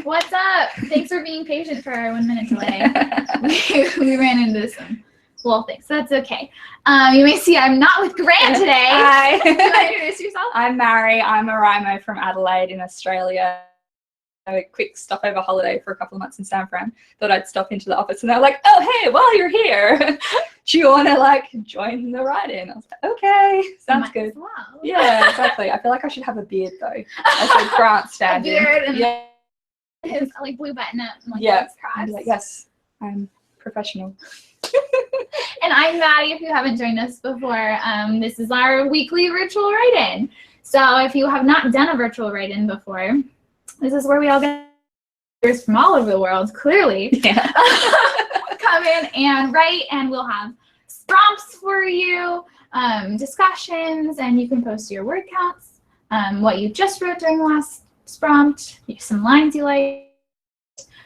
what's up? Thanks for being patient for our 1 minute delay. we ran into some little things. So that's okay. You may see I'm not with Grant today. Hi. Do you want to introduce yourself? I'm Mary. I'm a rhino from Adelaide in Australia. A quick stopover holiday for a couple of months in San Fran. Thought I'd stop into the office and they're like, oh, hey, while you're here, do you want to like join the write-in? I was like, okay, sounds good. Wow. Yeah, exactly. I feel like I should have a beard though. As a Grant stand-in. A beard and yeah. his like blue button up. Like, Yeah. Like, yes, I'm professional. And I'm Maddie, if you haven't joined us before. This is our weekly virtual write-in. So if you have not done a virtual write-in before, this is where we all get from all over the world, clearly. Yeah. Come in and write, and we'll have prompts for you, discussions, and you can post your word counts, what you just wrote during the last prompt, some lines you like.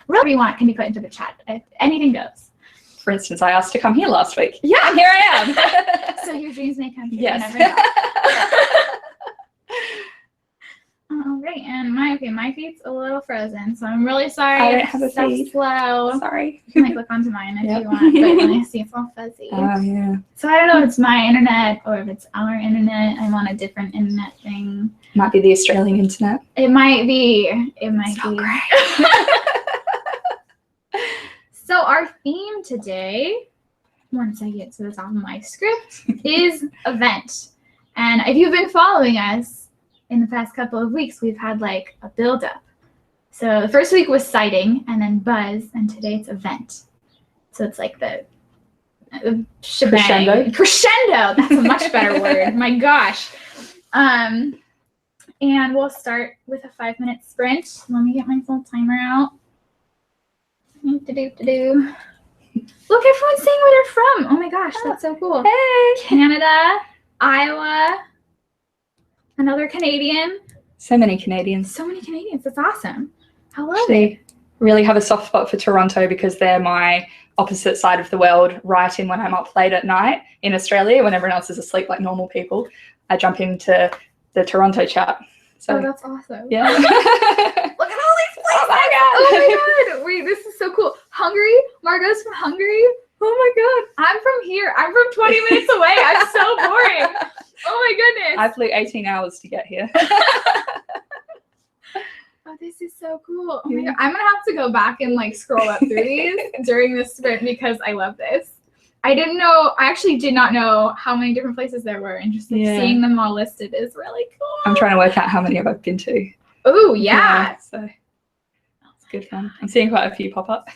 Whatever you want can be put into the chat. Anything goes. For instance, I asked to come here last week. Yeah. And here I am. So your dreams may come true. Yes. You never know. All right, and my feet's a little frozen, so I'm really sorry. I don't have a feed. Slow. Sorry. You can like look onto mine if Yep. you want, but when I see it's all fuzzy. Oh, yeah. So I don't know if it's my internet or if it's our internet. I'm on a different internet thing. Might be the Australian internet. It might be. It might So be. great. So our theme today, one second, so it's on my script, is event. And if you've been following us in the past couple of weeks, we've had like a build-up. So the first week was sighting, and then buzz, and today it's event. So it's like the shebang. Crescendo. That's a much better word. My gosh. And we'll start with a 5-minute sprint. Let me get my full timer out. Look, everyone's saying where they're from. Oh my gosh, that's so cool. Hey. Canada, Iowa, another Canadian. So many Canadians. So many Canadians. That's awesome. I love Actually, it. really have a soft spot for Toronto because they're my opposite side of the world, writing when I'm up late at night in Australia when everyone else is asleep like normal people. I jump into the Toronto chat. So Oh, that's awesome. yeah. Look at all these places. Oh my God. Oh my God. Wait, this is so cool. Hungary? Margot's from Hungary? Oh my God. I'm from here. I'm from 20 minutes away. I'm so boring. Oh my goodness. I flew 18 hours to get here. Oh, this is so cool. Oh my God. I'm going to have to go back and like scroll up through these during this sprint because I love this. I actually did not know how many different places there were, and just like seeing them all listed is really cool. I'm trying to work out how many I've been to. Oh, yeah. So it's good fun. I'm seeing quite a few pop up.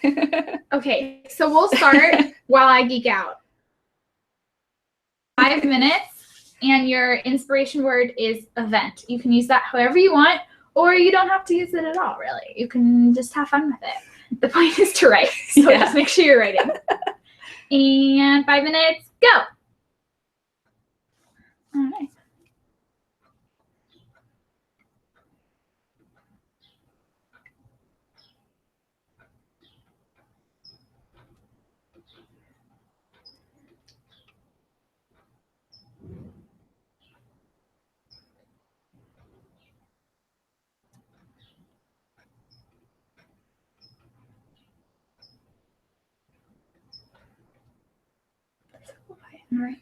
Okay, so we'll start while I geek out. 5 minutes, and your inspiration word is event. You can use that however you want, or you don't have to use it at all, really. You can just have fun with it. The point is to write, so just make sure you're writing. And 5 minutes, go. All right. All right.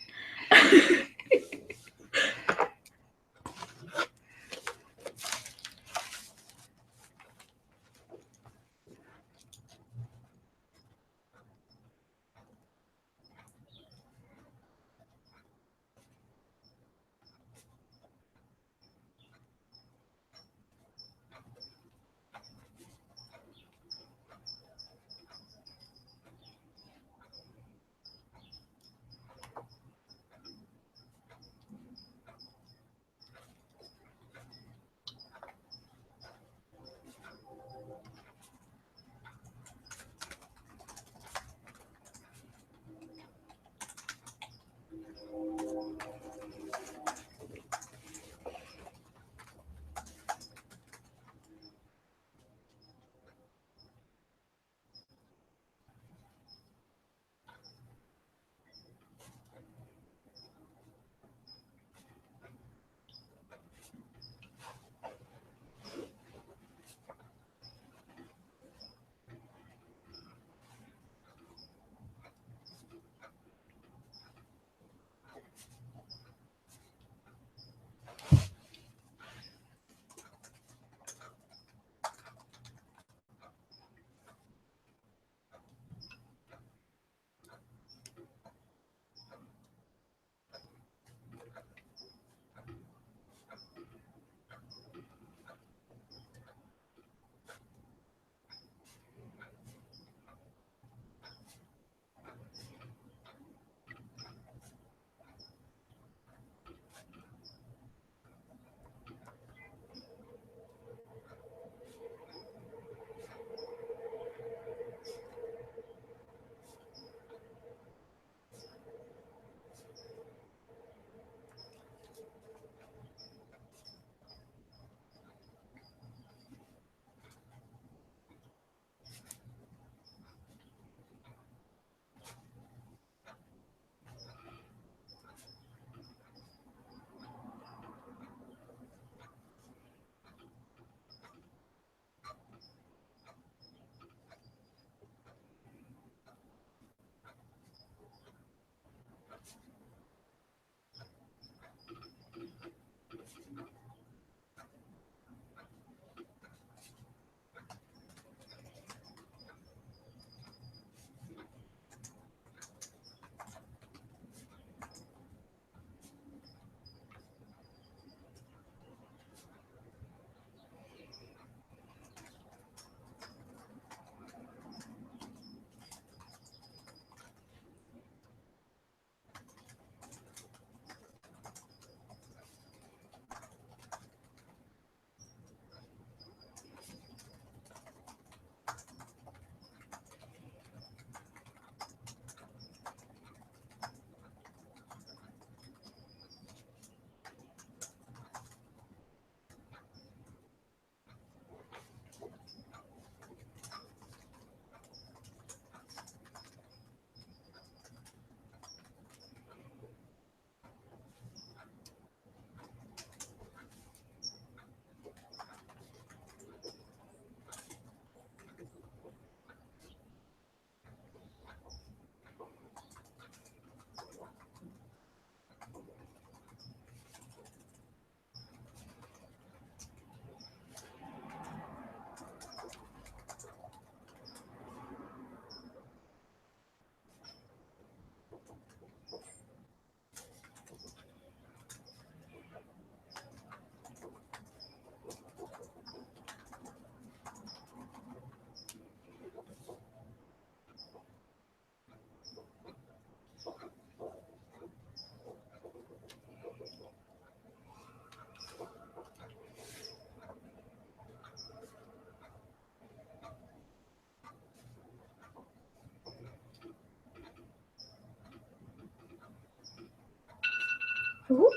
Ooh.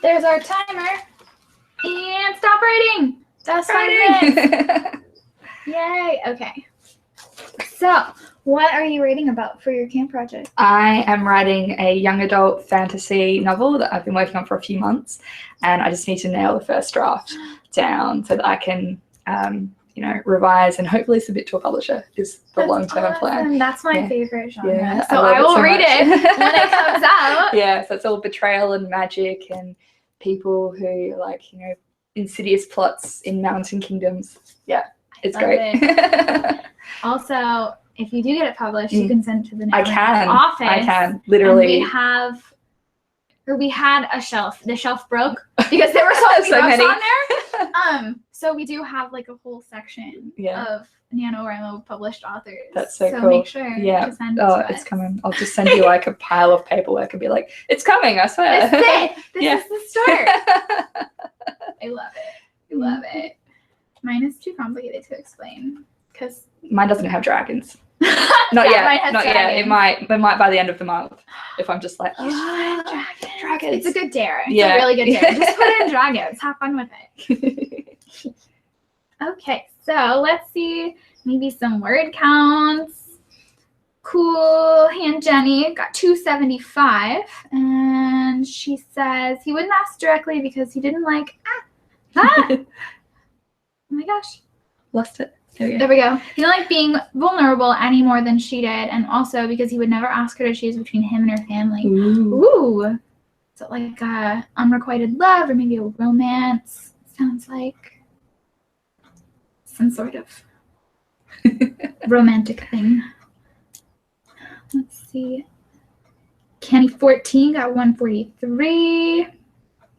There's our timer. And stop writing. That's 5 minutes. Yay. Okay. So, what are you writing about for your camp project? I am writing a young adult fantasy novel that I've been working on for a few months, and I just need to nail the first draft down so that I can, revise and hopefully submit to a publisher is the long-term plan. That's my favorite genre. Yeah, so I will read it when it comes out. Yeah, so it's all betrayal and magic and people who insidious plots in mountain kingdoms. Yeah, it's great. Also, if you do get it published, you can send it to the NaNoWriMo office. I can, literally. And we had a shelf. The shelf broke because there were so many books on there. So we do have like a whole section of NaNoWriMo published authors. That's so cool. So make sure to send it to us. It's coming. I'll just send you like a pile of paperwork and be like, it's coming, I swear. This is it. This is the start. I love it. I love it. Mine is too complicated to explain because mine doesn't have dragons. Not yet. Mine has Not dragons. yet. It might by the end of the month if I'm just like, dragons. It's a good dare. It's a really good dare. Just put in dragons. Have fun with it. Okay, so let's see. Maybe some word counts. Cool Hand Jenny got 275, and she says he wouldn't ask directly because he didn't like oh my gosh, lost it. There we go. He didn't like being vulnerable any more than she did, and also because he would never ask her to choose between him and her family. Ooh. So like unrequited love or maybe a romance. Sounds like some sort of romantic thing. Let's see. Canny 14 got 143.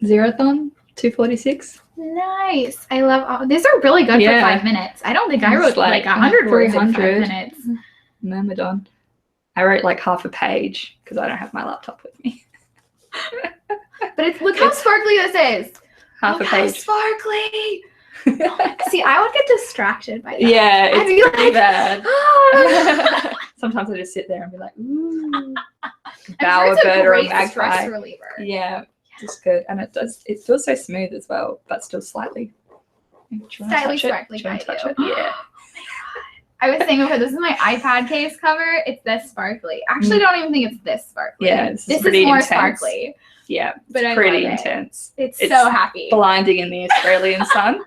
Zerothon 246. Nice. I love these are really good for 5 minutes. I don't think I wrote like 100 words in 5 minutes. Myrmidon. I wrote like half a page because I don't have my laptop with me. But look how sparkly this is. Half a page. How sparkly. See, I would get distracted by that. Yeah, it's I'd be pretty bad. Oh. Sometimes I just sit there and be like, ooh. I'm sure it's a great magpie. stress reliever. Yeah, it's good. And it feels so smooth as well, but still slightly. Slightly sparkly by you. Yeah. Oh my God. I was saying before, this is my iPad case cover. It's this sparkly. Actually, I don't even think it's this sparkly. Yeah, this is pretty more intense. sparkly. Yeah, but it's pretty intense. It's so happy. Blinding in the Australian sun.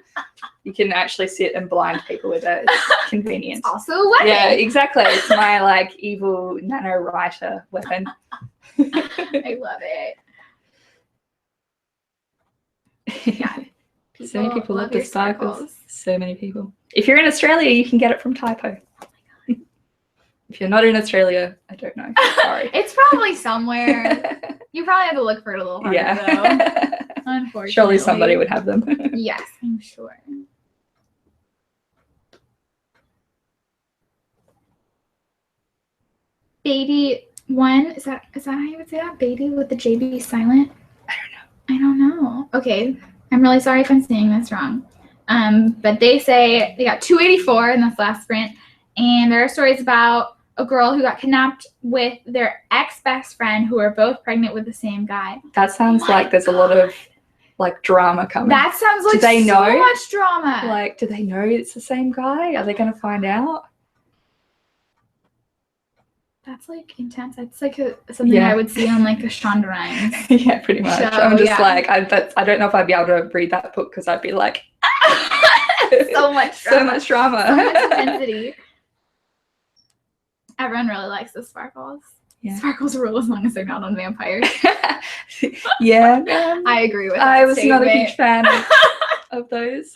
You can actually sit and blind people with it. It's convenient. It's also a weapon. Yeah, exactly. It's my like evil NaNoWriter weapon. I love it. Yeah. So many people love the sparkles. So many people. If you're in Australia, you can get it from Typo. Oh my God. If you're not in Australia, I don't know. Sorry. It's probably somewhere. You probably have to look for it a little harder, though. Unfortunately. Surely somebody would have them. Yes, I'm sure. Baby one, is that how you would say that? Baby with the JB silent? I don't know. Okay, I'm really sorry if I'm saying this wrong. But they say they got 284 in this last sprint, and there are stories about a girl who got kidnapped with their ex-best friend who are both pregnant with the same guy. That sounds like there's a lot of like drama coming. That sounds like so much drama. Like, do they know it's the same guy? Are they going to find out? That's like intense. That's like something I would see on like a Shonda Rhimes. Yeah, pretty much. I'm just like, I don't know if I'd be able to read that book because I'd be like, so much drama. So much drama. So much intensity. Everyone really likes the sparkles. Yeah. Sparkles rule as long as they're not on vampires. Yeah. I agree with that I was statement. not a huge fan of those.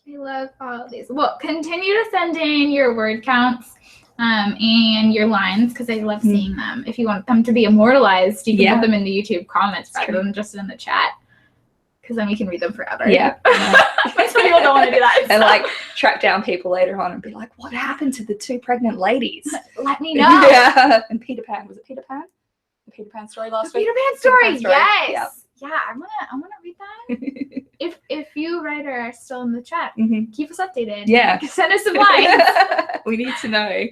I love all of these. Well, continue to send in your word counts and your lines because I love seeing them. If you want them to be immortalized, you can put them in the YouTube comments rather than just in the chat because then we can read them forever. Yeah. But some people don't want to do that. And like track down people later on and be like, what happened to the 2 pregnant ladies? Let me know. Yeah. And Peter Pan. Was it Peter Pan? The Peter Pan story last week? Peter Pan story, yes. Yeah. Yeah, I wanna read that. If you writer are still in the chat, keep us updated. Yeah. Send us some lines. We need to know.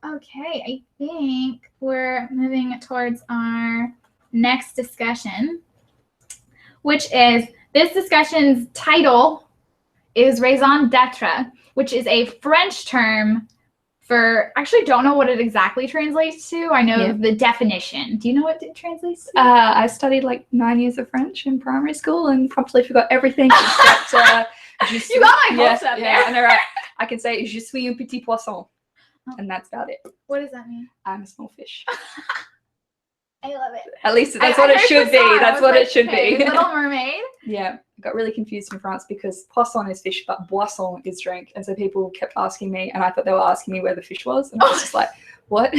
Okay, I think we're moving towards our next discussion, which is this discussion's title is raison d'etre, which is a French term for, actually don't know what it exactly translates to. I know the definition. Do you know what it translates to? I studied like 9 years of French in primary school and promptly forgot everything except you got my hopes up there. Yeah, I know, right? I can say je suis un petit poisson, and that's about it. What does that mean? I'm a small fish. I love it. At least that's what it should be. That's what it should be. Little Mermaid. Yeah, I got really confused in France because poisson is fish, but boisson is drink. And so people kept asking me, and I thought they were asking me where the fish was. And I was just like, what?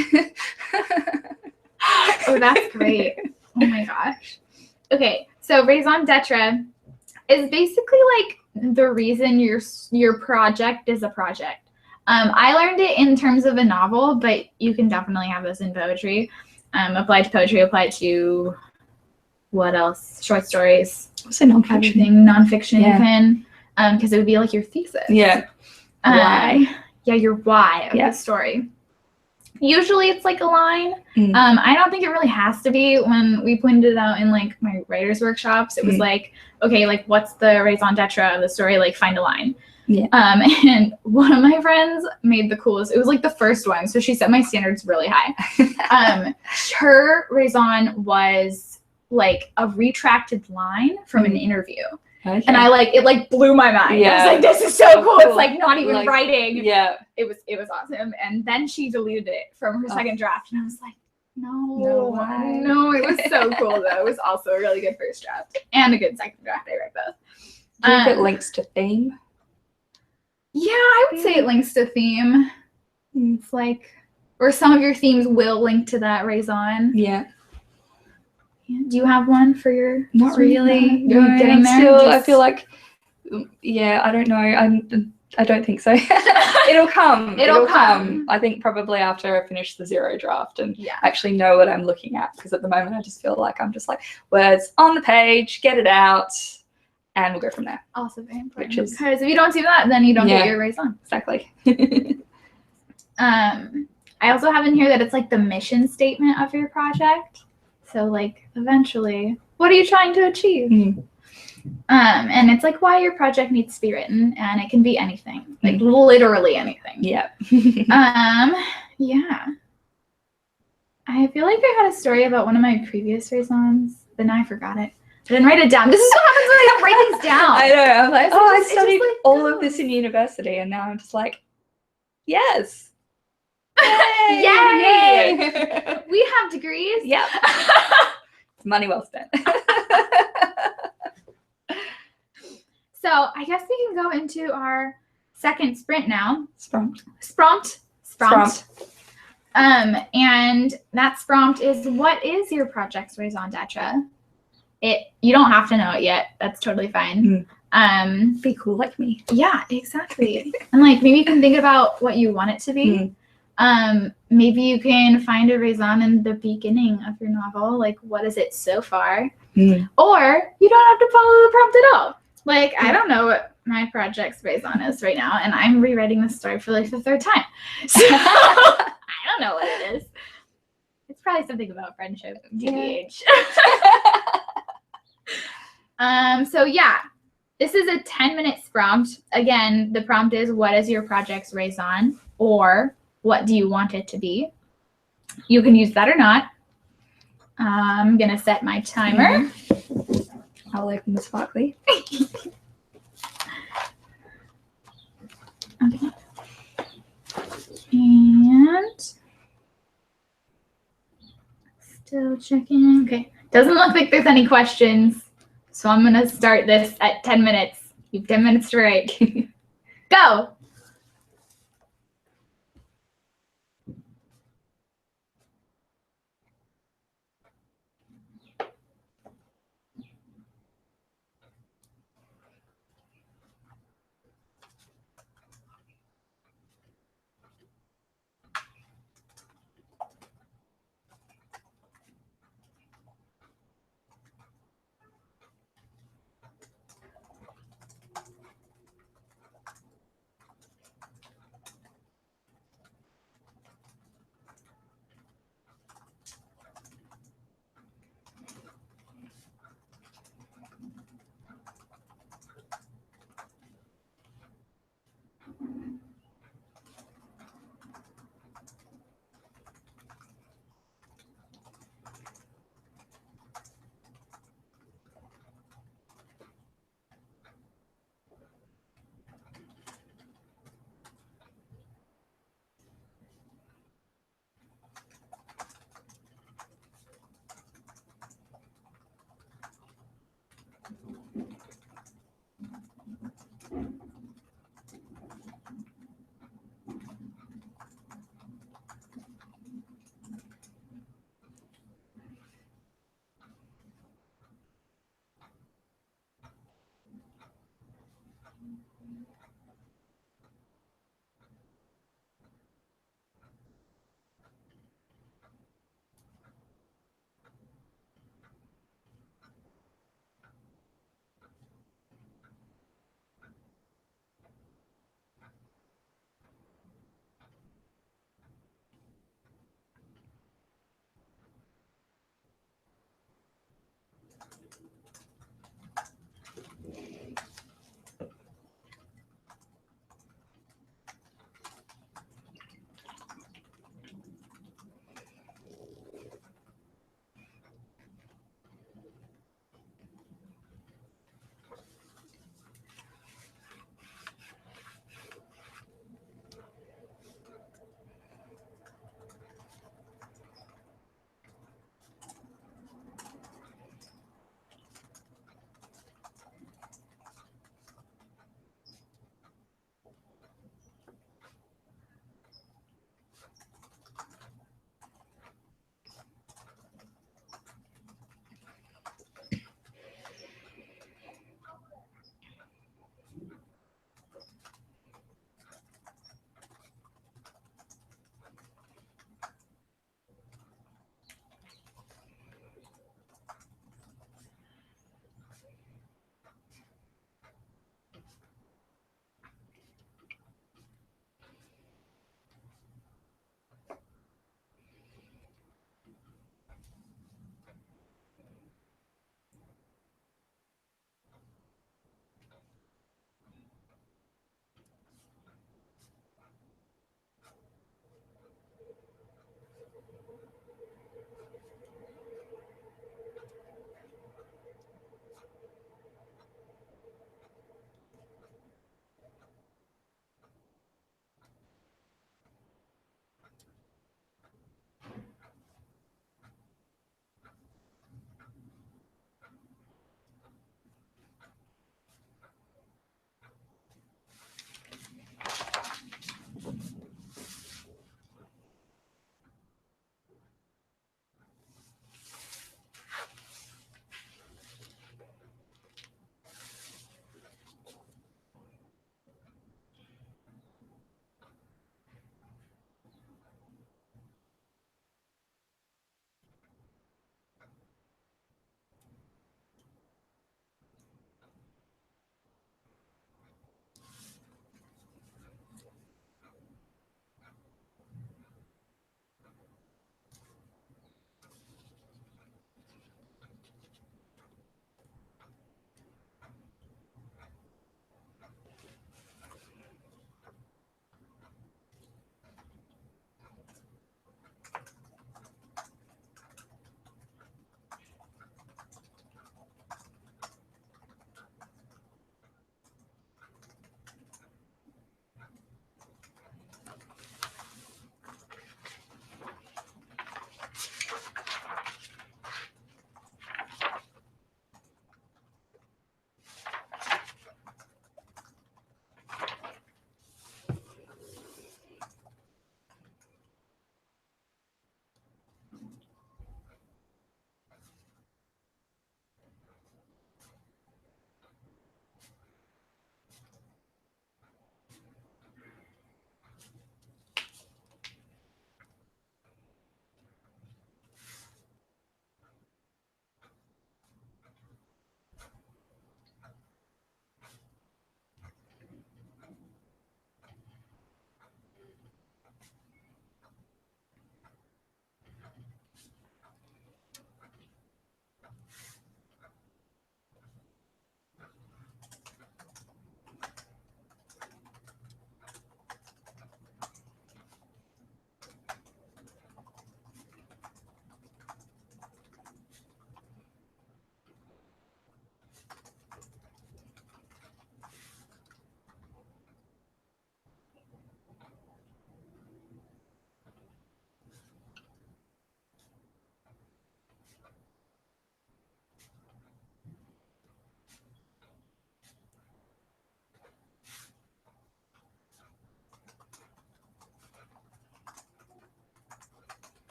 Oh, that's great. Oh my gosh. Okay, so raison d'etre is basically like the reason your project is a project. I learned it in terms of a novel, but you can definitely have this in poetry. Applied to poetry, applied to what else? Short stories. Say nonfiction. Everything, nonfiction even, because it would be like your thesis. Yeah. Why? Yeah, your why of the story. Usually it's like a line. I don't think it really has to be. When we pointed it out in like my writer's workshops, it was like, okay, like what's the raison d'etre of the story? Like find a line. Yeah. And one of my friends made the coolest. It was like the first one, so she set my standards really high. Her raison was like a retracted line from an interview. Okay. And it blew my mind. Yeah. I was like, this is so cool. It's like not even writing. Yeah. It was awesome. And then she deleted it from her second draft. And I was like, no, it was so cool though. It was also a really good first draft and a good second draft. I read both. Do you think it links to theme? Yeah, I would say it links to theme. It's like, or some of your themes will link to that raison. Yeah. Do you have one for your? Not really. No, getting there. Still, I feel like, I don't know. I don't think so. It'll come. It'll come. I think probably after I finish the zero draft and actually know what I'm looking at. Because at the moment, I just feel like I'm just like words on the page, get it out. And we'll go from there. Also very important. Because if you don't do that, then you don't get your raison. Exactly. I also have in here that it's like the mission statement of your project. So like eventually, what are you trying to achieve? And it's like why your project needs to be written, and it can be anything, like literally anything. Yeah. Yeah. I feel like I had a story about one of my previous raisons, but now I forgot it. I didn't write it down. This is what happens when I don't write things down. I know. I'm like, I studied all of this in university, and now I'm just like, yes. Yay! Yay! We have degrees. Yep. Money well spent. So I guess we can go into our second sprint now. Sprompt. And that sprompt is, what is your project's raison d'etre? You don't have to know it yet. That's totally fine. Be cool like me. Yeah, exactly. And like maybe you can think about what you want it to be. Maybe you can find a raison in the beginning of your novel. Like, what is it so far? Or you don't have to follow the prompt at all. Like, I don't know what my project's raison is right now, and I'm rewriting this story for like the third time. So I don't know what it is. It's probably something about friendship, TBH. So yeah, this is a 10-minute prompt. Again, the prompt is, what is your project's raison? Or what do you want it to be? You can use that or not. I'm gonna set my timer. I'll open the sparkly. Okay. And still checking. Okay. Doesn't look like there's any questions. So I'm gonna start this at 10 minutes. You have 10 minutes to write. Go.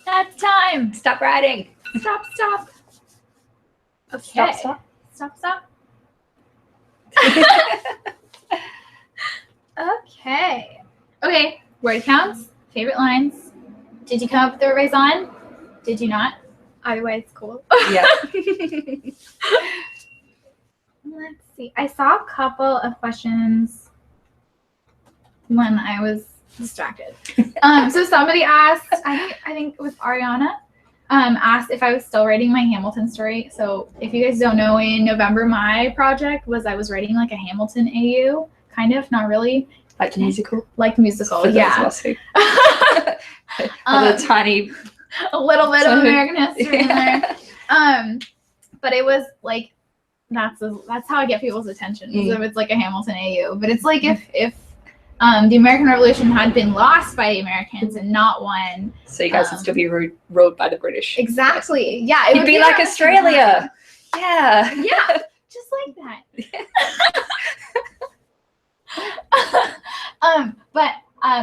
That's time. Stop writing. Stop. Okay. Stop. Stop. Okay. Word counts. Favorite lines. Did you come up with the raison? Did you not? Either way, it's cool. Yeah. Let's see. I saw a couple of questions when I was distracted. So somebody asked, I think it was Ariana, asked if I was still writing my Hamilton story. So if you guys don't know, in November, my project was I was writing like a Hamilton AU, kind of, not really. Like the musical? Like the musical, For yeah. those of us who have a tiny... A little bit of American history in there. But it was like, that's how I get people's attention. So it's like a Hamilton AU. But it's like if the American Revolution had been lost by the Americans and not won. So you guys would still be ruled by the British. Exactly. Yeah. It'd be like Australia. Yeah. Yeah. Just like that. But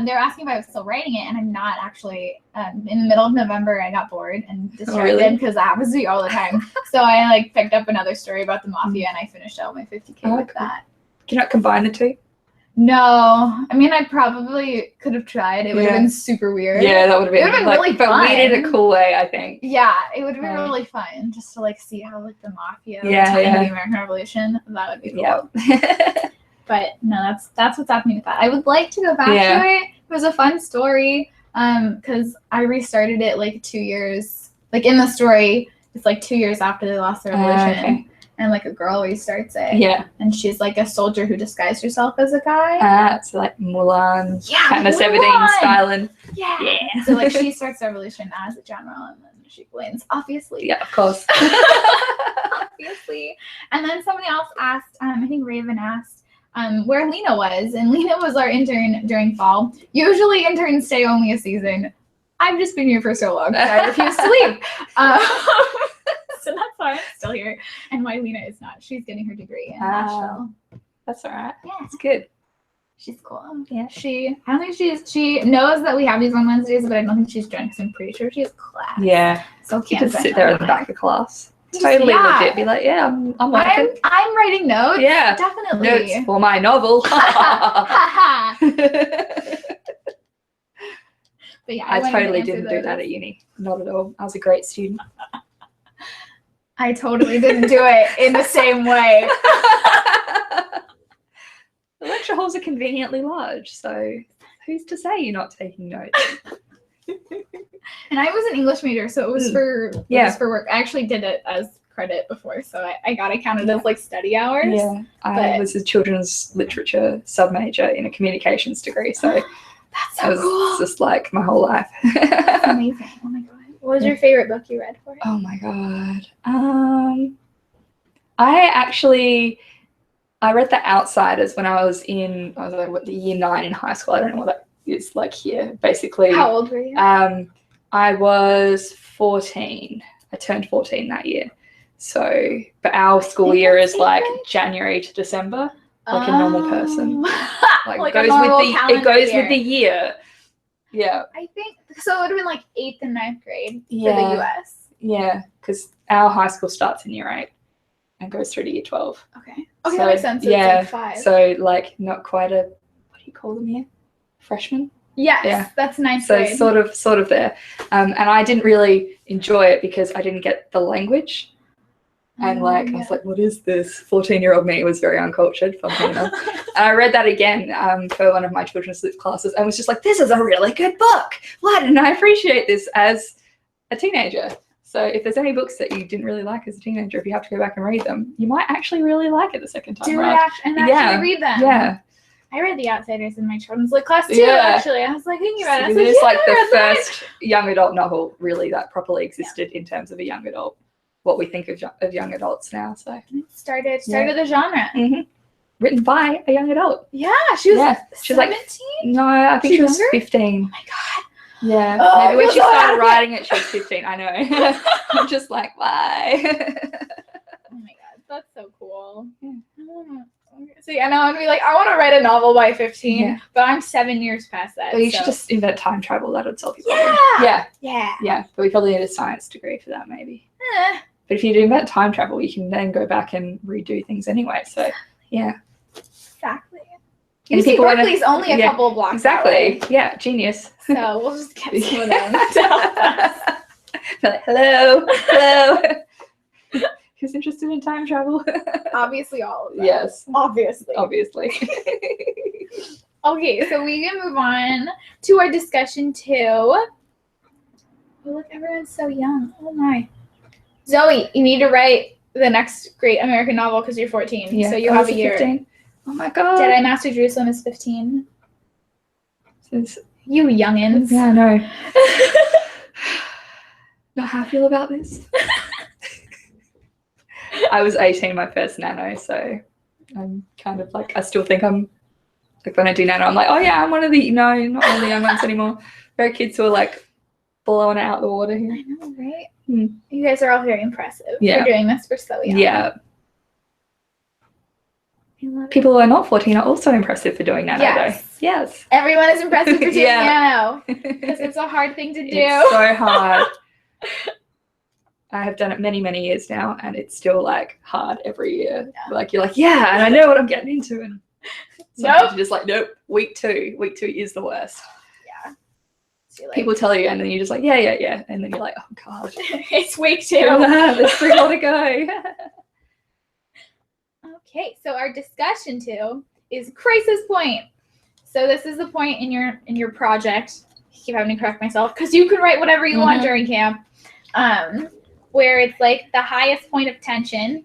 they were asking if I was still writing it, and I'm not actually. In the middle of November, I got bored and distracted because that happens to me all the time. So I like picked up another story about the mafia, and I finished out my 50K with that. Can you not combine the two? No, I mean I probably could have tried. It would have been super weird. Yeah, that would have been. It would have been really fun. But we did a cool way, I think. Yeah, it would have been really fun just to like see how like the mafia the American Revolution. That would be cool. Yeah. But no, that's what's happening with that. I would like to go back to it. It was a fun story. Because I restarted it like 2 years. Like in the story, it's like 2 years after they lost the revolution. Okay. And like a girl restarts it. Yeah. And she's like a soldier who disguised herself as a guy. It's like Mulan. Yeah. Kind of 17 styling. Yeah. So like she starts the revolution as a general and then she wins, obviously. Yeah, of course. Obviously. And then somebody else asked, I think Raven asked, where Lena was, and Lena was our intern during fall. Usually interns stay only a season. I've just been here for so long that I refuse to leave. So that's why I'm still here, and why Lena is not. She's getting her degree in Nashville. That's all right. Yeah, it's good. She's cool. Yeah, I don't think she knows that we have these on Wednesdays, but I don't think she's joined because I'm pretty sure she has class. Yeah. So you can sit there in the back of class. Totally legit. Be like, yeah, I'm working. I'm writing notes. Yeah, definitely. Notes for my novel. But yeah, I wanted to totally answer didn't do that those. at uni. Not at all. I was a great student. I totally didn't do it in the same way. The lecture halls are conveniently large, so who's to say you're not taking notes? And I was an English major, so it was for work. I actually did it as credit before, so I got it counted as like study hours. Yeah, I was a children's literature sub-major in a communications degree, so that's so it was cool. just like my whole life. That's amazing. Oh my god. What was your favorite book you read for it? Oh my god. I read The Outsiders when I was like what, year 9 in high school. I don't know what that is like here. Basically, How old were you? I was 14. I turned 14 that year. So, but our school year is like January to December, like a normal person. Like a normal it goes with the year. Yeah. I think so. It would have been like 8th and 9th grade for Yeah. the US. Yeah, because our high school starts in year 8 and goes through to year 12. Okay, So, that makes sense. So yeah. it's like 5. So like not quite a, what do you call them here? Freshman? Yes, Yeah. that's 9th So grade. sort of there. And I didn't really enjoy it because I didn't get the language. And like, I was like, what is this? 14-year-old me was very uncultured, funnily enough. And I read that again for one of my children's lit classes and was just like, this is a really good book. Why didn't I appreciate this as a teenager? So if there's any books that you didn't really like as a teenager, if you have to go back and read them, you might actually really like it the second time around. Actually read them. Yeah. I read The Outsiders in my children's lit class too, actually. I was like thinking about it. It is like the first young adult novel really that properly existed in terms of a young adult. What we think of young adults now. So it started the genre. Mm-hmm. Written by a young adult. Yeah, she was 17? Like, no, I think she was younger? 15. Oh my god. Yeah. Oh, maybe when she started writing it, she was 15. I know. I'm just like, why? Oh my god, that's so cool. See, I know I'm gonna be like, I want to write a novel by 15, but I'm 7 years past that. Well, you should just invent time travel. That would solve your problem. Yeah. But we probably need a science degree for that, maybe. But if you do invent time travel, you can then go back and redo things anyway. So, yeah. Exactly. UC Berkeley's only a couple of blocks away. Yeah, genius. So we'll just get some of them to help us. Like, hello. Who's interested in time travel? Obviously, all of them. Yes. Obviously. Okay, so we can move on to our discussion too. Oh, look, everyone's so young. Oh my. Zoe, you need to write the next great American novel because you're 14. Yeah. So you have a year. 15. Oh my god. Dead Eye Master Jerusalem is 15. You youngins. Yeah, I know. Not how I feel about this. I was 18 my first nano, so I'm kind of like, I still think I'm, like when I do nano, I'm like, oh yeah, I'm not one of the young ones anymore. There are kids who are like blowing it out the water here. I know, right? You guys are all very impressive for doing this for so young. Yeah. People who are not 14 are also impressive for doing nano, though. Yes. Everyone is impressive for doing nano. Because it's a hard thing to do. It's so hard. I have done it many, many years now, and it's still like hard every year. Like you're like, yeah, and I know what I'm getting into, and sometimes you're just like, nope. Week two is the worst. Yeah. So like, people tell you, and then you're just like, yeah, and then you're like, oh god, it's week 2. There's 3 more to go. Okay, so our discussion too is crisis point. So this is the point in your project. I keep having to correct myself because you can write whatever you want during camp. Where it's like the highest point of tension,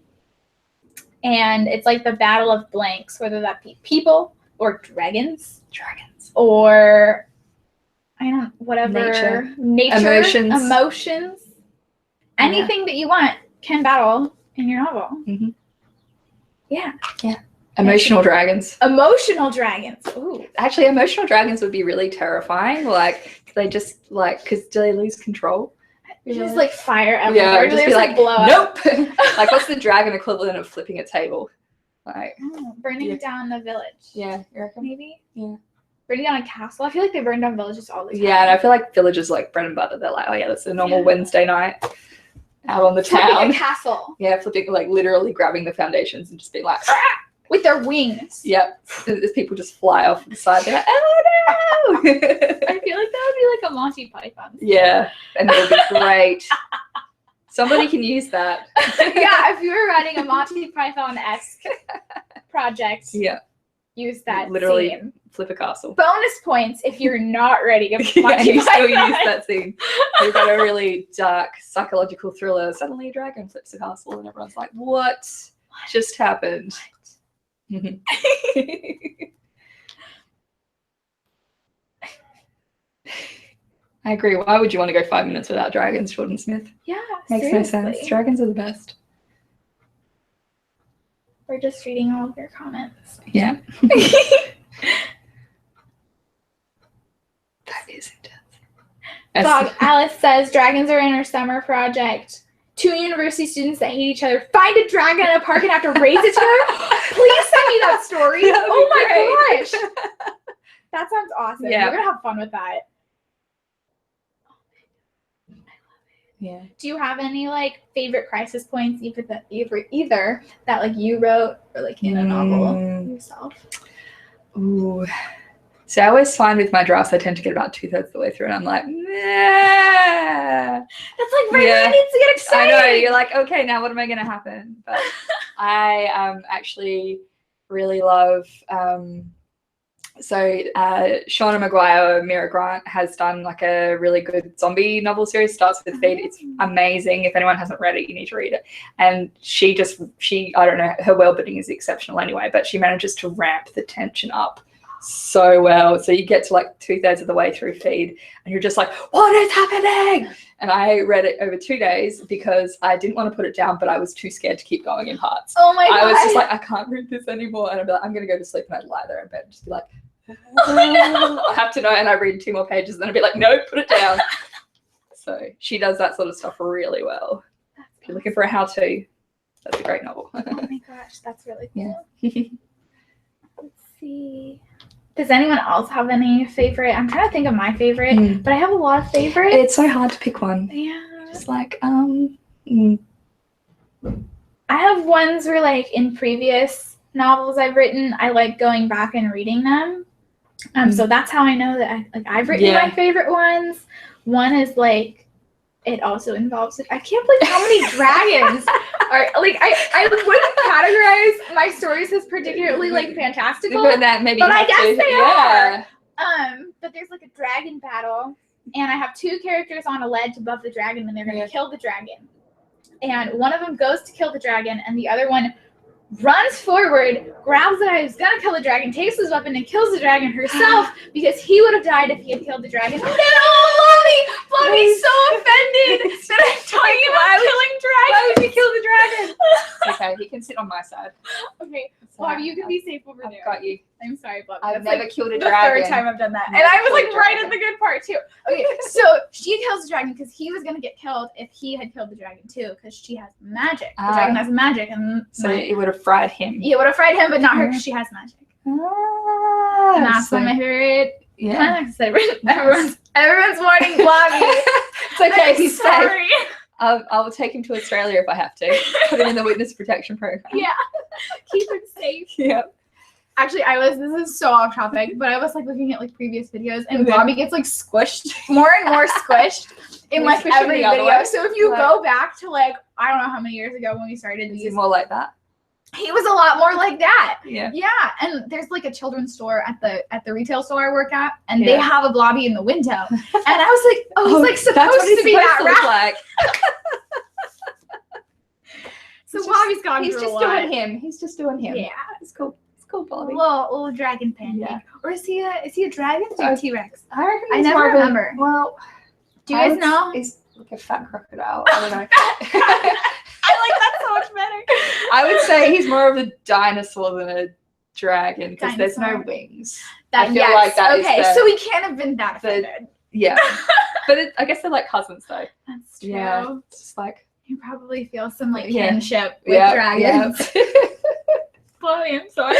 and it's like the battle of blanks, whether that be people or dragons, or nature, emotions, anything that you want can battle in your novel. Yeah. Emotional dragons. Ooh. Actually, emotional dragons would be really terrifying. Like they just because do they lose control? Just like fire everywhere. Yeah, just be like, blow nope. Like, what's the dragon equivalent of flipping a table? Like burning down the village. Yeah, you reckon? Maybe. Yeah. Burning down a castle. I feel like they burn down villages all the time. Yeah, and I feel like villages like bread and butter. They're like, oh yeah, that's a normal Wednesday night out on the town. Flipping a castle. Yeah, flipping, like literally grabbing the foundations and just being like, with their wings. Yep. There's people just fly off the side. They're like, oh I feel like that would be like a Monty Python. Yeah, and it would be great. Somebody can use that. Yeah, if you were writing a Monty Python-esque project, Yeah, use that literally scene. flip a castle. Bonus points if you're not writing a Monty Yeah, and you still Python. use that scene. You've got a really dark psychological thriller. Suddenly a dragon flips a castle and everyone's like, what just happened? I agree. Why would you want to go 5 minutes without dragons, Jordan Smith? Yeah, Makes seriously. no sense. Dragons are the best. We're just reading all of your comments. Yeah. That is intense. Dog Alice says dragons are in her summer project. 2 university students that hate each other find a dragon in a park and have to raise it to her. Please send me that story. Oh my gosh. That sounds awesome. Yeah. We're gonna have fun with that. Yeah. Do you have any like favorite crisis points, either that like you wrote or like in a novel yourself? Ooh. So I always find with my drafts, I tend to get about 2/3 of the way through, and I'm like, nah. That's like right when I need to get excited. I know. You're like, okay, now what am I going to happen? But I actually really love. Shauna Maguire, Mira Grant has done like a really good zombie novel series. Starts with Feed. It's amazing. If anyone hasn't read it, you need to read it. And she I don't know, her world building is exceptional anyway, but she manages to ramp the tension up so well. So you get to like 2/3 of the way through Feed and you're just like, what is happening? And I read it over 2 days because I didn't want to put it down, but I was too scared to keep going in parts. Oh my god. I was just like, I can't read this anymore. And I'd be like, I'm going to go to sleep. And I'd lie there in bed and just be like, I have to know. And I read 2 more pages and then I'd be like, no, put it down. So she does that sort of stuff really well. If you're looking for a how-to, that's a great novel. Oh my gosh, that's really cool. Yeah. Let's see. Does anyone else have any favorite? I'm trying to think of my favorite, but I have a lot of favorites. It's so hard to pick one. Yeah. It's like, I have ones where like in previous novels I've written, I like going back and reading them. So that's how I know that I've written my favorite ones. One is like, it also involves, I can't believe how many dragons are, like, I wouldn't categorize my stories as particularly like fantastical, but I guess they are. But there's like a dragon battle, and I have 2 characters on a ledge above the dragon, and they're going to kill the dragon. And one of them goes to kill the dragon, and the other one runs forward, grabs the guy who's going to kill the dragon, takes his weapon, and kills the dragon herself because he would have died if he had killed the dragon. Floppy's so offended that I'm talking about killing dragons. Why would you kill the dragon? Okay, he can sit on my side. Okay, Bobby, you can be safe over there. I've got you. I'm sorry, Bobby. I've That's never like killed a the dragon. 3rd time I've done that. And Never I was like killed a right dragon. at the good part too. Okay, so she kills the dragon because he was going to get killed if he had killed the dragon too, because she has magic. The dragon has magic. And so it would have fried him. It would have fried him, but not her because she has magic. And that's one of my favorite. Yeah. Everyone's wanting Bobby. It's okay, he's sorry. safe. I will take him to Australia if I have to. Put him in the witness protection program. Yeah. Keep him safe. Yeah. Actually, this is so off topic, but I was like looking at like previous videos, and Bobby gets like squished, more and more squished in like every video. So if you go back to like, I don't know how many years ago when we started these, more like that. He was a lot more like that. Yeah. Yeah. And there's like a children's store at the retail store I work at, and they have a Blobby in the window. And I was like, oh, he's like supposed to be that rat. Like. So Blobby's gone He's through just a lot. doing him. He's just doing him. Yeah. It's cool. It's cool, Blobby. Little dragon pancake. Yeah. Or is he a dragon or a T-Rex? I reckon I he's never more of a- remember. Well, Do you guys know? He's like a fat crocodile. I don't know. I like that so much better. I would say he's more of a dinosaur than a dragon because there's no Dinosaur. wings. That, I feel like that is okay, the- so he can't have been that offended. Yeah. But I guess they're like cousins though. That's true. Yeah. It's just like. You probably feel some like Yeah. kinship with dragons. Yeah. Chloe, I'm sorry.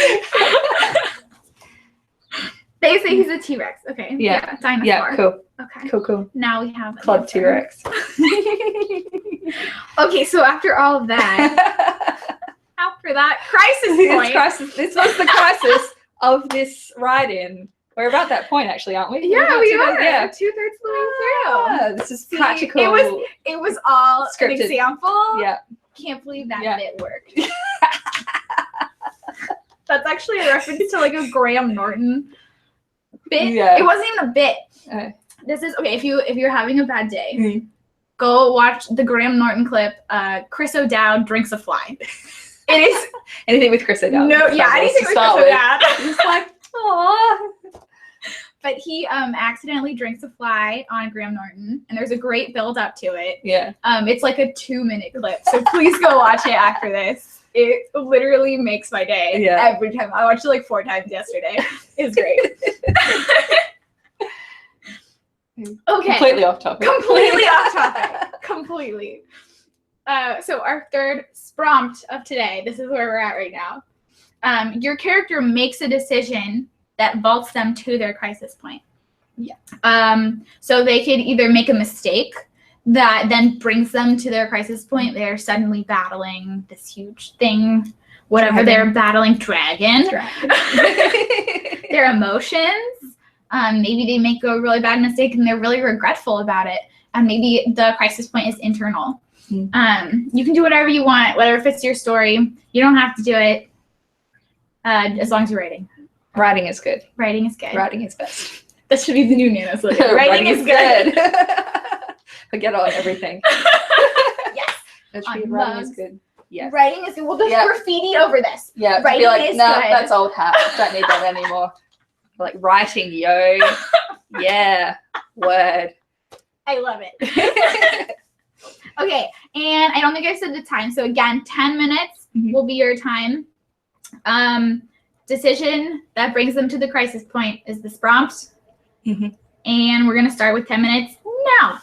They say he's a T-Rex. Okay. Yeah. Dinosaur. Yeah, cool. Okay. Cool. Now we have Club T-Rex. Okay, so after all of that, crisis point. Crisis. This was the crisis of this write-in We're about that point, actually, aren't we? Yeah, we We're about are. to- Yeah. 2/3 of the way through. Ah, this is practical. It was all an Scripted. example. Yeah. Can't believe that Yeah. bit worked. That's actually a reference to like a Graham Norton bit. Yeah. It wasn't even a bit. Okay. This is okay. If you're having a bad day, go watch the Graham Norton clip. Chris O'Dowd drinks a fly. It is Anything with Chris O'Dowd. no, yeah, anything with Chris O'Dowd. Just like, aww. But he accidentally drinks a fly on Graham Norton, and there's a great build up to it. Yeah. It's like a 2-minute clip, so please go watch it after this. It literally makes my day every time. I watched it like 4 times yesterday. It's great. Okay. Completely off topic. Completely off topic. Completely. So our third prompt of today, this is where we're at right now. Your character makes a decision that vaults them to their crisis point. Yeah. So they could either make a mistake that then brings them to their crisis point. They're suddenly battling this huge thing, whatever they're battling, dragon. Their emotions. Maybe they make a really bad mistake and they're really regretful about it. And maybe the crisis point is internal. You can do whatever you want, whatever fits your story. You don't have to do it as long as you're writing. Writing is good. Writing is good. Writing is best. That should be the new Nano slogan. Writing is good. Forget on everything. Yes. That should be writing is good. Yeah. Writing is good. We'll just graffiti over this. Yeah. Writing be like, is no, good. that's old hat. Don't need that anymore. Like writing, yo. Yeah. Word. I love it. Okay, and I don't think I said the time. So again, 10 minutes will be your time. Decision that brings them to the crisis point is this prompt. And we're gonna start with 10 minutes now.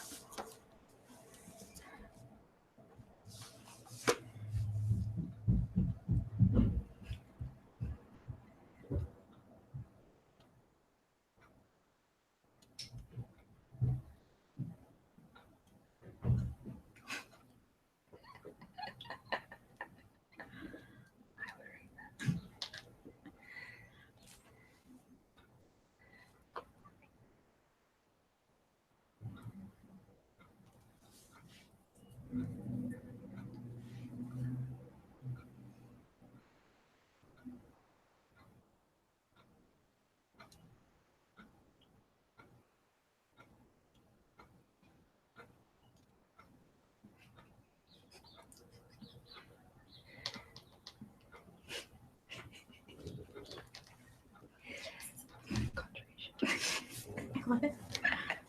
I love it.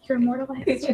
You're immortalized.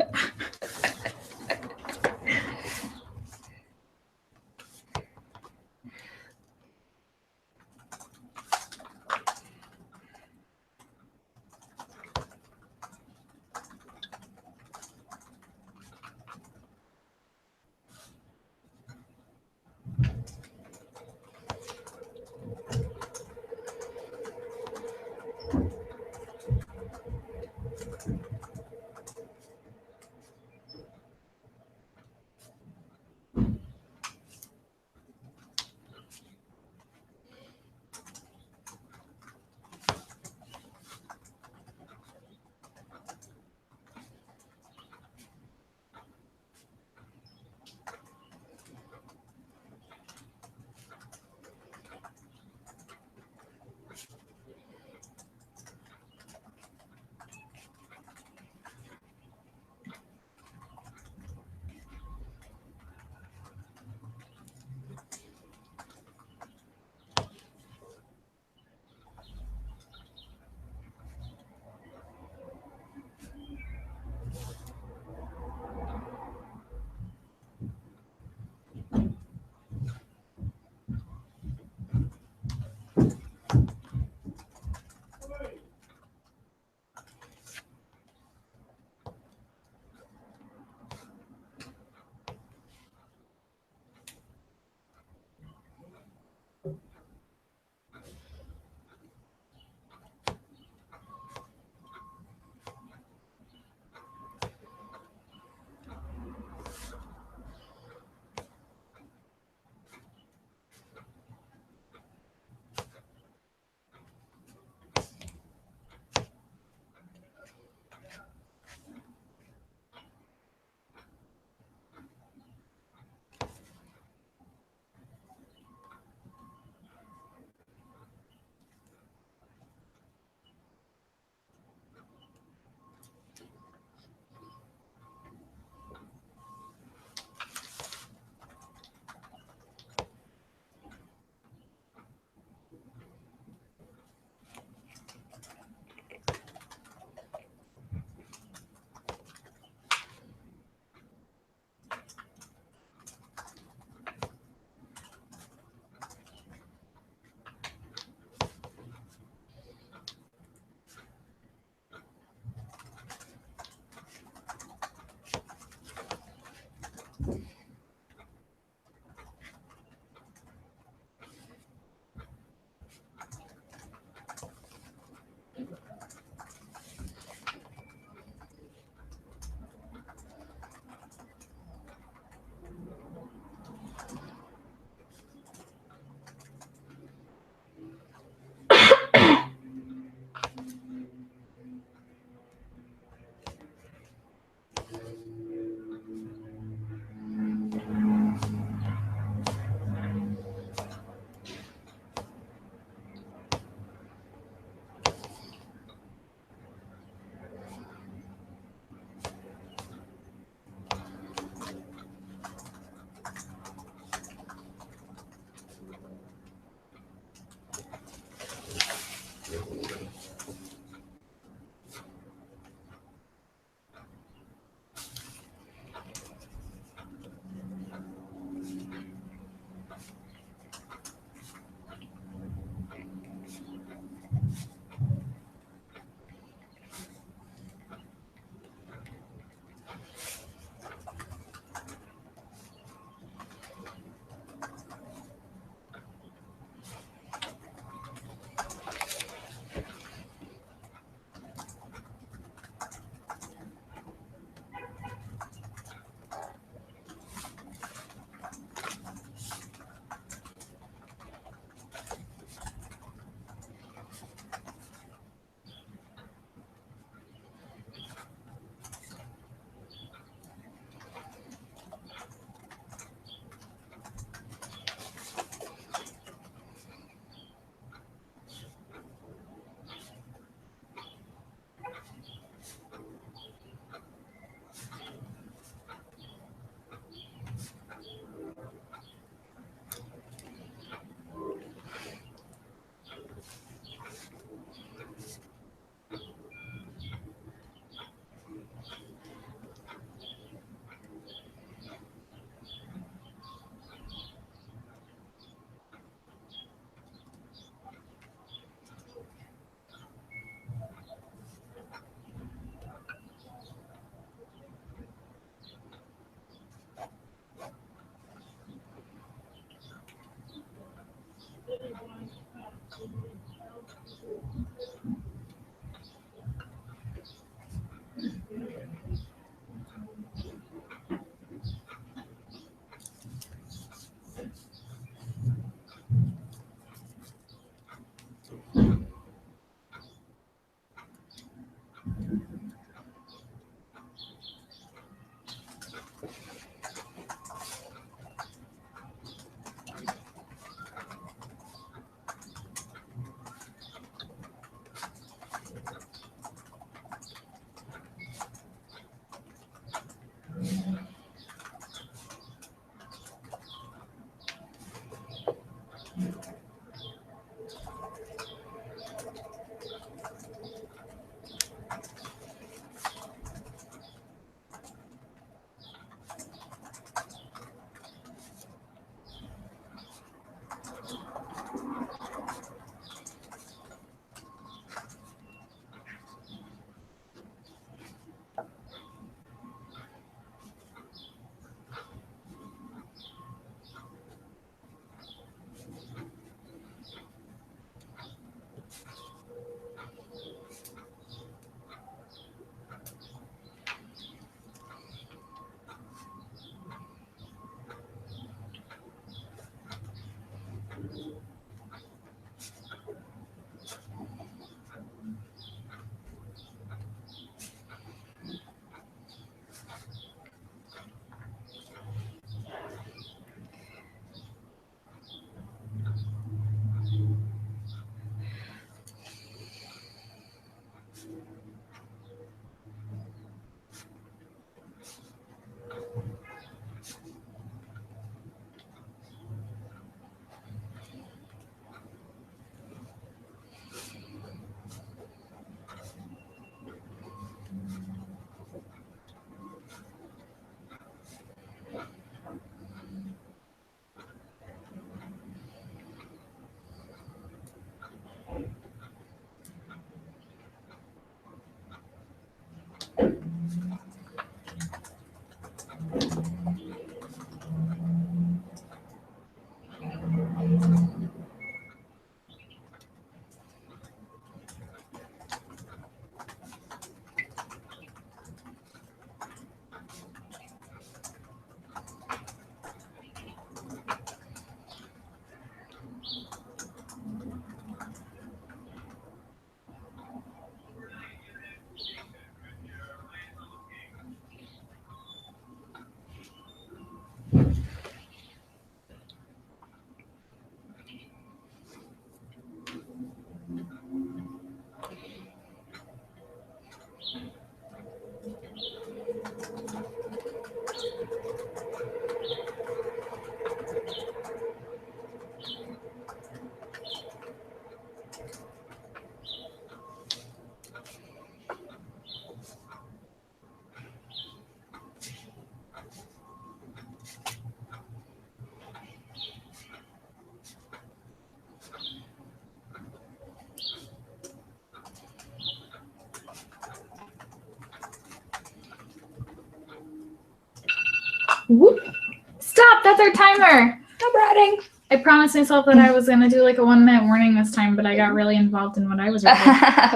That's our timer. Stop writing. I promised myself that I was going to do like a 1-minute warning this time, but I got really involved in what I was reading.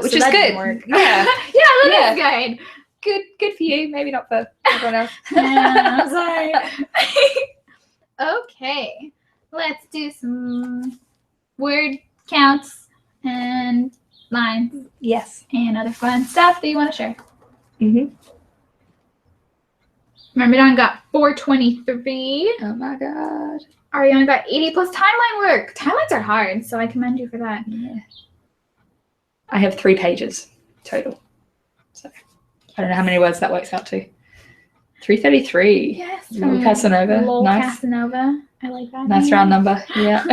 Which So is that good. didn't work. Yeah. That is good. Good for you. Maybe not for everyone else. Yeah, I'm sorry. Okay. Let's do some word counts and lines Yes. and other fun stuff that you want to share. Mm-hmm. Remember, got 423. Oh my God. Ariana got 80 plus timeline work. Timelines are hard, so I commend you for that. Yeah. I have 3 pages total. So I don't know how many words that works out to. 333. Yes. Lol Casanova. Lol Nice. Casanova. I like that. Nice round number. Yeah.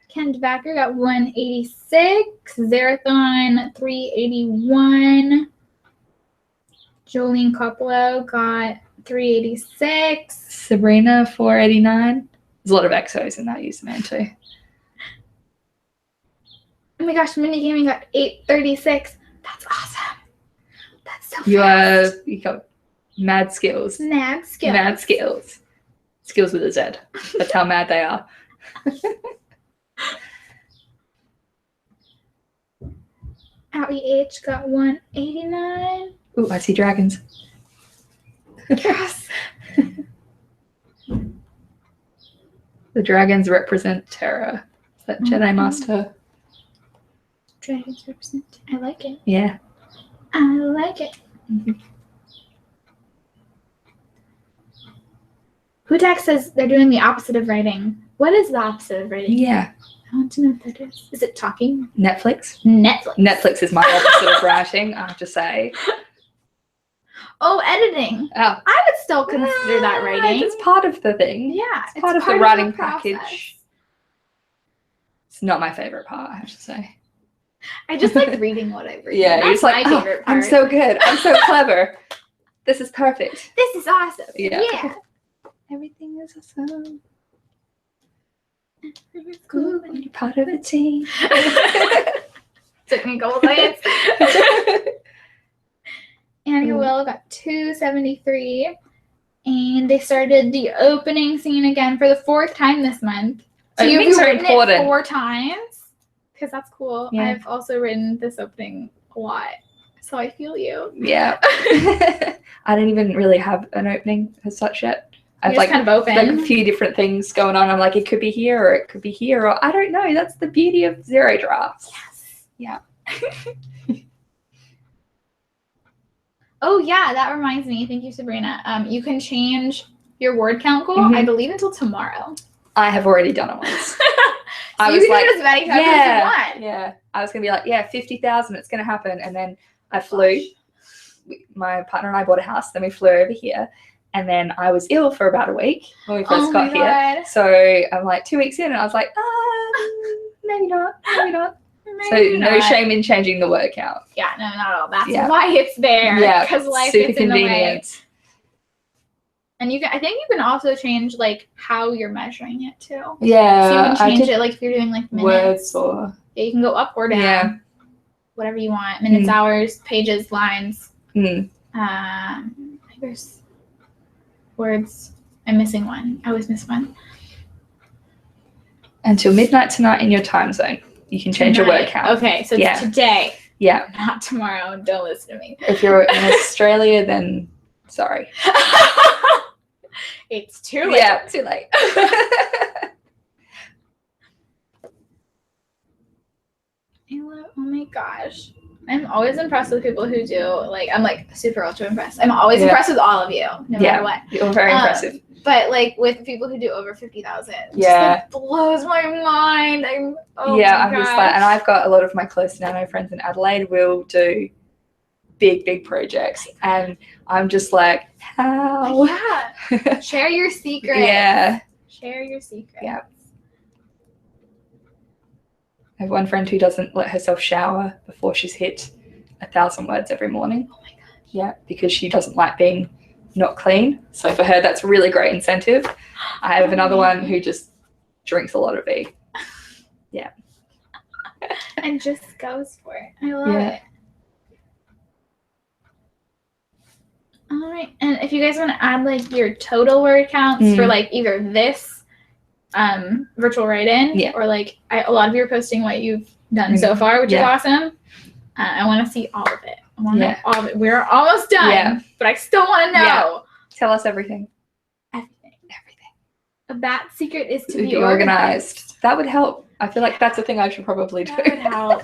Ken Backer got 186. Zerathon 381. Jolene Coppolo got 386. Sabrina 489. There's a lot of XOs in that username too. Oh my gosh, Mindy Gaming got 836. That's awesome. That's so You fast. you got mad skills. Mad skills. Mad skills. Skills with a Z. That's how mad they are. Outty H got 189. Ooh, I see dragons. Yes. The dragons represent terror. Is that Jedi Master? Dragons represent. I like it. Yeah. I like it. Mm-hmm. Hudak says they're doing the opposite of writing. What is the opposite of writing? Yeah. I want to know what that is. Is it talking? Netflix. Netflix. Netflix is my opposite of writing, I have to say. Oh, editing. Oh. I would still consider that writing. It's part of the thing. Yeah. It's part of the writing process. package. It's not my favorite part, I have to say. I just like reading what I've written. Yeah, That's you're just like, my favorite part. I'm so good. I'm so clever. This is perfect. This is awesome. Yeah. Everything is awesome. It's cool. When you're part of a team. Took me a couple seconds. Andrew Will got 273. And they started the opening scene again for the 4th time this month. So Openings are written important. it 4 times. Because that's cool. Yeah. I've also written this opening a lot. So I feel you. Yeah. I don't even really have an opening as such yet. I've You're just kind of open. like a few different things going on. I'm like, it could be here or it could be here, or I don't know. That's the beauty of zero drafts. Yes. Yeah. Oh yeah, that reminds me. Thank you, Sabrina. You can change your word count goal, I believe, until tomorrow. I have already done it once. So you can do it as many times as you want. Yeah. I was gonna be like, yeah, 50,000, it's gonna happen. And then I flew. My partner and I bought a house, then we flew over here. And then I was ill for about a week when we first got here. So I'm like 2 weeks in and I was like, maybe not. So no shame in changing the word count. Yeah, no, not at all. That's why it's there. Yeah, because life super gets in the way. convenient. And I think you can also change like how you're measuring it too. Yeah, so you can change it like if you're doing like minutes. Words or you can go up or down. Yeah. Whatever you want. Minutes, hours, pages, lines. There's words. I'm missing one. I always miss one. Until midnight tonight in your time zone. You can change your word count. Okay, so it's today. Yeah. Not tomorrow. Don't listen to me. If you're in Australia, then sorry. It's too late. Yeah, too late. Oh my gosh. I'm always impressed with people who do, like, I'm like super ultra impressed. I'm always impressed with all of you, no matter what. You're very impressive. But like with people who do over 50,000, yeah, just, like, blows my mind. I'm just like, and I've got a lot of my close nano friends in Adelaide will do big projects, and I'm just like, how? Yeah. Share your secrets. Yeah. Share your secrets. Yeah. I have one friend who doesn't let herself shower before she's hit 1,000 words every morning. Oh my gosh. Yeah, because she doesn't like being not clean. So for her, that's a really great incentive. I have another one who just drinks a lot of V. Yeah. And just goes for it. I love it. All Alright, and if you guys want to add like your total word counts for like either this virtual write-in or like a lot of you are posting what you've done so far, which is awesome. I want to see all of it. I want to know all of it. We're almost done, but I still want to know. Yeah. Tell us everything. Everything. That secret is to be organized. That would help. I feel like that's a thing I should probably do. That would help.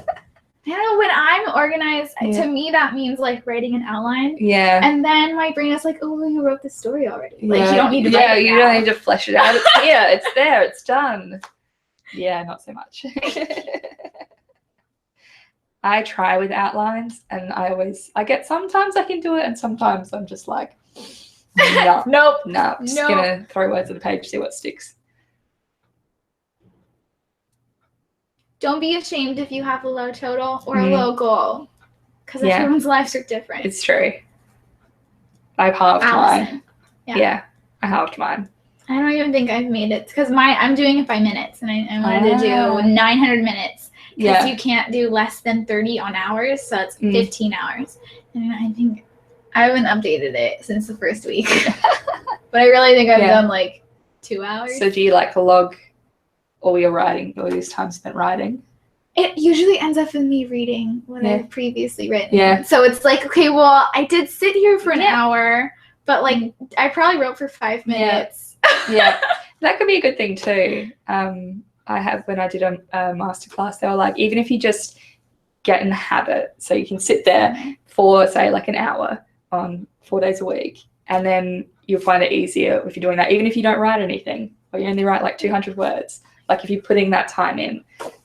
I don't know, when I'm organized, to me that means like writing an outline. Yeah. And then my brain is like, oh, you wrote this story already. Like you don't need to write it you don't need to flesh it out. It's here. It's there. It's done. Yeah, not so much. I try with outlines, and I get sometimes I can do it, and sometimes I'm just like, no, I'm just gonna throw words at the page, see what sticks. Don't be ashamed if you have a low total or a low goal, because everyone's lives are different. It's true. I've halved mine. Yeah, I halved mine. I don't even think I've made it, because I'm doing it by minutes, and I wanted to do 900 minutes. Because you can't do less than 30 on hours, so it's 15 hours. And I think I haven't updated it since the first week. But I really think I've done like 2 hours. So do you like log all your writing, all this time spent writing? It usually ends up in me reading what I've previously written. Yeah. So it's like, okay, well, I did sit here for an hour, but like I probably wrote for 5 minutes. Yeah. That could be a good thing too. When I did a masterclass, they were like, even if you just get in the habit, so you can sit there for, say, like an hour on 4 days a week, and then you'll find it easier if you're doing that, even if you don't write anything, or you only write like 200 words. Like if you're putting that time in,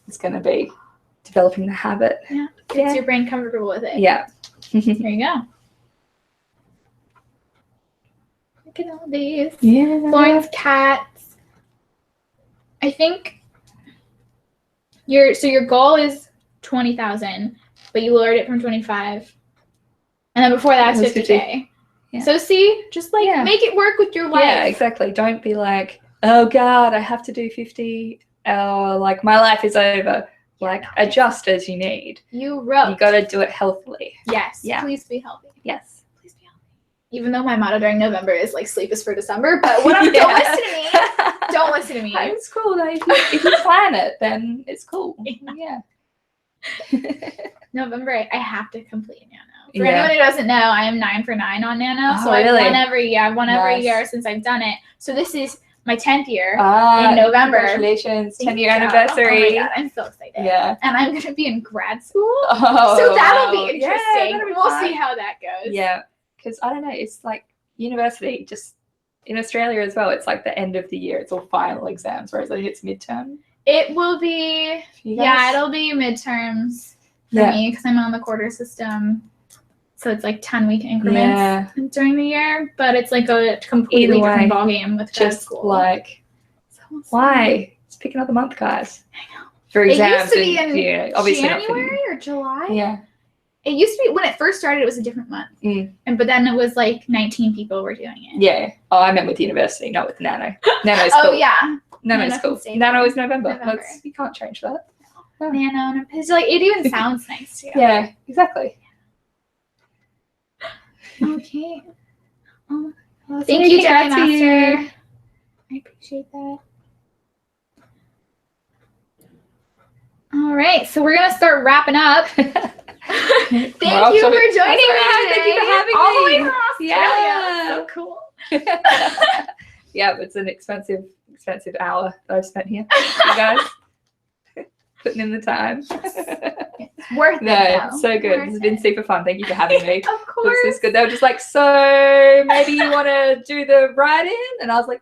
it's going to be developing the habit. Yeah, gets your brain comfortable with it. Yeah. There you go. Look at all these. Yeah. Lauren's cats. I think your goal is 20,000, but you lowered it from 25, and then before that was 50K. Yeah. So see, just like make it work with your life. Yeah, exactly. Don't be like, oh God, I have to do 50, or like my life is over. Like adjust as you need. You wrote. You got to do it healthily. Yes. Yeah. Please be healthy. Yes. Please be healthy. Even though my motto during November is like sleep is for December, but don't listen to me. Don't listen to me. It's cool though. If you plan it, then it's cool. Yeah. November, I have to complete Nano. For anyone who doesn't know, I am 9 for 9 on Nano. So I've won every year. I've won every year since I've done it. So this is my 10th year in November. Congratulations, 10-year anniversary. Oh my God, I'm so excited. Yeah. And I'm going to be in grad school. So that'll be interesting. We'll see how that goes. Yeah. Because I don't know, it's like university, just in Australia as well, it's like the end of the year. It's all final exams, whereas I think it's midterm. It will be, it'll be midterms for me because I'm on the quarter system. So it's like 10-week increments during the year, but it's like a completely different ballgame with grad school. Just like, why? It's picking up a month, guys. I know. For exams. It used to be in obviously January or July. Yeah. It used to be, when it first started, it was a different month. But then it was like 19 people were doing it. Yeah. Oh, I meant with university, not with Nano. Nano's cool. Oh, yeah. Nano's cool. Nano is November. You can't change that. No. Nano. It's like, it even sounds nice too. Yeah, exactly. Okay. Thank you, Jedi Master. I appreciate that. All right, so we're gonna start wrapping up. Thank you for joining me. Thank you for having me. All the way from Australia. So cool. Yeah, it's an expensive hour that I've spent here. You guys putting in the time. It's worth it. No, it's so good. This has been super fun. Thank you for having me. Of course. This is good. They were just like, so maybe you want to do the write-in? And I was like,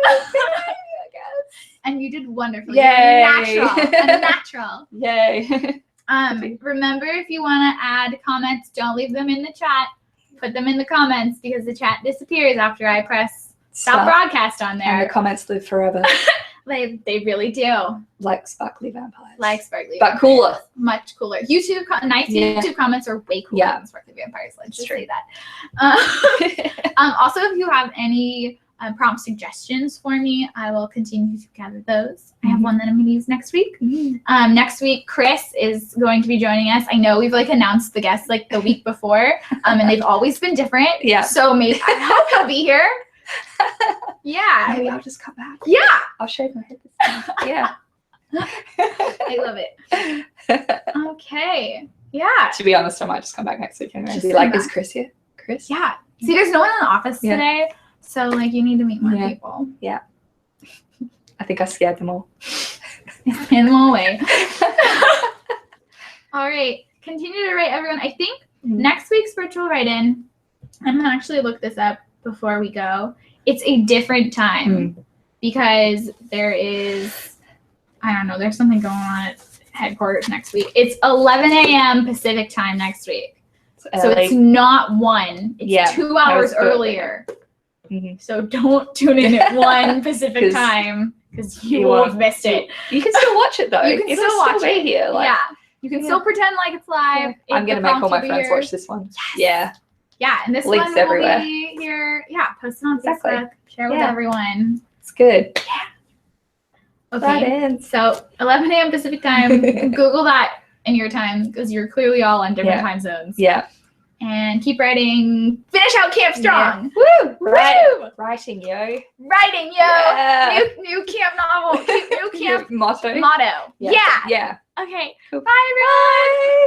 okay, I guess. And you did wonderfully. Yay. Natural. Yay. Remember, if you want to add comments, don't leave them in the chat. Put them in the comments because the chat disappears after I press stop broadcast on there. And the comments live forever. They really do. Like sparkly vampires. But cooler. Much cooler. YouTube comments are way cooler than sparkly vampires. Let's just say that. Also, if you have any prompt suggestions for me, I will continue to gather those. I have one that I'm going to use next week. Next week, Chris is going to be joining us. I know we've like announced the guests like the week before, and they've always been different. Yeah. So maybe I hope he'll be here. Yeah. Maybe I'll just come back. Yeah. I'll shave my head this time. Yeah. I love it. Okay. Yeah. To be honest, I might just come back next weekend and Just be come like, back. is Chris here? Chris? Yeah. See, there's no one in the office today, so like you need to meet more people. Yeah. I think I scared them all. In them away. All right. Continue to write, everyone. I think next week's virtual write-in, I'm gonna actually look this up before we go. It's a different time because there is, I don't know, there's something going on at headquarters next week. It's 11 a.m. Pacific time next week. So it's not 1. It's 2 hours earlier. So don't tune in at 1 Pacific time because you will have missed it. You can still watch it though. You can still watch it here. Like, yeah. You can still pretend like it's live. I'm going to make all my friends watch this one. Yes. Yeah. And this Links one everywhere. will be here. Yeah. Post it on Exactly. Facebook. Share with everyone. It's good. Yeah. Okay. So 11 a.m. Pacific time. Google that in your time because you're clearly all on different time zones. Yeah. And keep writing. Finish out camp strong. Yeah. Woo! Woo! Writing, yo. Writing, yo. Yeah. New camp novel. New camp Motto. motto. Yeah. Yeah. Okay. Cool. Bye, everyone. Bye.